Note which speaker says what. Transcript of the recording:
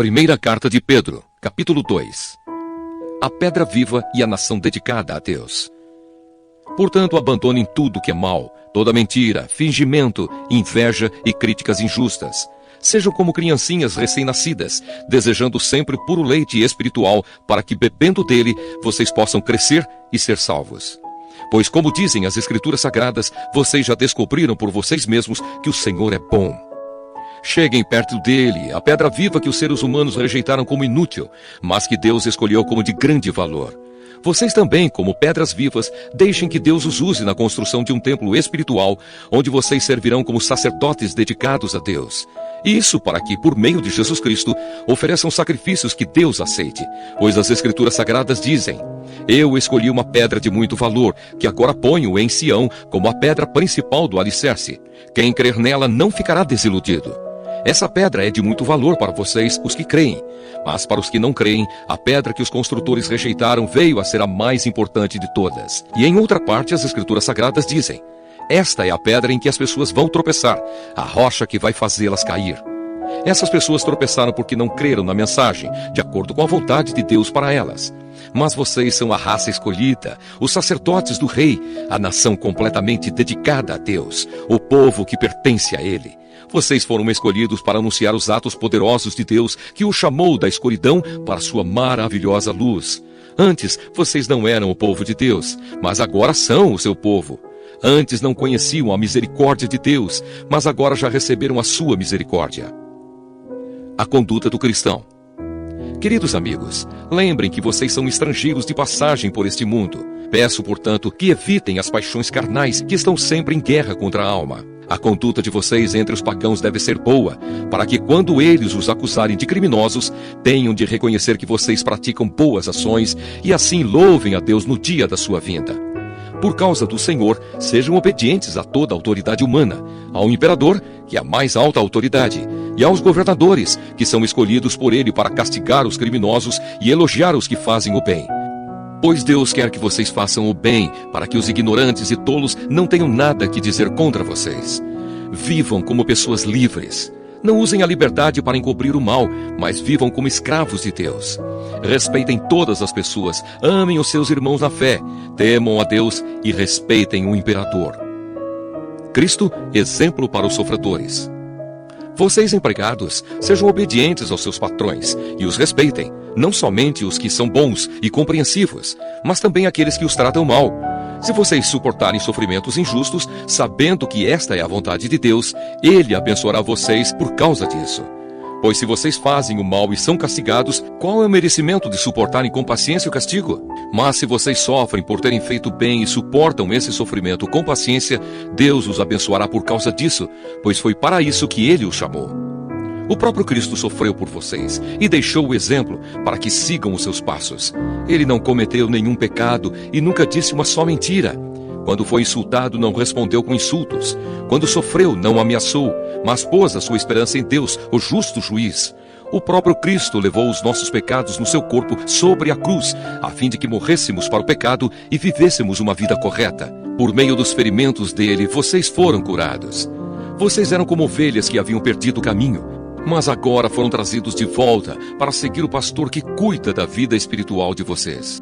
Speaker 1: Primeira Carta de Pedro, capítulo 2. A pedra viva e a nação dedicada a Deus. Portanto, abandonem tudo que é mal, toda mentira, fingimento, inveja e críticas injustas. Sejam como criancinhas recém-nascidas, desejando sempre puro leite espiritual, para que, bebendo dele, vocês possam crescer e ser salvos. Pois, como dizem as Escrituras Sagradas, vocês já descobriram por vocês mesmos que o Senhor é bom. Cheguem perto dele, a pedra viva que os seres humanos rejeitaram como inútil, mas que Deus escolheu como de grande valor. Vocês também, como pedras vivas, deixem que Deus os use na construção de um templo espiritual, onde vocês servirão como sacerdotes dedicados a Deus. Isso para que, por meio de Jesus Cristo, ofereçam sacrifícios que Deus aceite, pois as Escrituras Sagradas dizem: Eu escolhi uma pedra de muito valor, que agora ponho em Sião como a pedra principal do alicerce. Quem crer nela não ficará desiludido. Essa pedra é de muito valor para vocês, os que creem. Mas para os que não creem, a pedra que os construtores rejeitaram veio a ser a mais importante de todas. E em outra parte, as Escrituras Sagradas dizem: Esta é a pedra em que as pessoas vão tropeçar, a rocha que vai fazê-las cair. Essas pessoas tropeçaram porque não creram na mensagem, de acordo com a vontade de Deus para elas. Mas vocês são a raça escolhida, os sacerdotes do rei, a nação completamente dedicada a Deus, o povo que pertence a Ele. Vocês foram escolhidos para anunciar os atos poderosos de Deus, que o chamou da escuridão para sua maravilhosa luz. Antes, vocês não eram o povo de Deus, mas agora são o seu povo. Antes não conheciam a misericórdia de Deus, mas agora já receberam a sua misericórdia. A conduta do cristão. Queridos amigos, lembrem que vocês são estrangeiros de passagem por este mundo. Peço, portanto, que evitem as paixões carnais que estão sempre em guerra contra a alma. A conduta de vocês entre os pagãos deve ser boa, para que quando eles os acusarem de criminosos, tenham de reconhecer que vocês praticam boas ações e assim louvem a Deus no dia da sua vinda. Por causa do Senhor, sejam obedientes a toda a autoridade humana, ao imperador, que é a mais alta autoridade, e aos governadores, que são escolhidos por ele para castigar os criminosos e elogiar os que fazem o bem. Pois Deus quer que vocês façam o bem, para que os ignorantes e tolos não tenham nada que dizer contra vocês. Vivam como pessoas livres. Não usem a liberdade para encobrir o mal, mas vivam como escravos de Deus. Respeitem todas as pessoas, amem os seus irmãos na fé, temam a Deus e respeitem o imperador. Cristo, exemplo para os sofredores. Vocês, empregados, sejam obedientes aos seus patrões e os respeitem, não somente os que são bons e compreensivos, mas também aqueles que os tratam mal. Se vocês suportarem sofrimentos injustos, sabendo que esta é a vontade de Deus, Ele abençoará vocês por causa disso. Pois se vocês fazem o mal e são castigados, qual é o merecimento de suportarem com paciência o castigo? Mas se vocês sofrem por terem feito bem e suportam esse sofrimento com paciência, Deus os abençoará por causa disso, pois foi para isso que Ele os chamou. O próprio Cristo sofreu por vocês e deixou o exemplo para que sigam os seus passos. Ele não cometeu nenhum pecado e nunca disse uma só mentira. Quando foi insultado, não respondeu com insultos. Quando sofreu, não ameaçou, mas pôs a sua esperança em Deus, o justo juiz. O próprio Cristo levou os nossos pecados no seu corpo sobre a cruz, a fim de que morrêssemos para o pecado e vivêssemos uma vida correta. Por meio dos ferimentos dele, vocês foram curados. Vocês eram como ovelhas que haviam perdido o caminho, mas agora foram trazidos de volta para seguir o pastor que cuida da vida espiritual de vocês.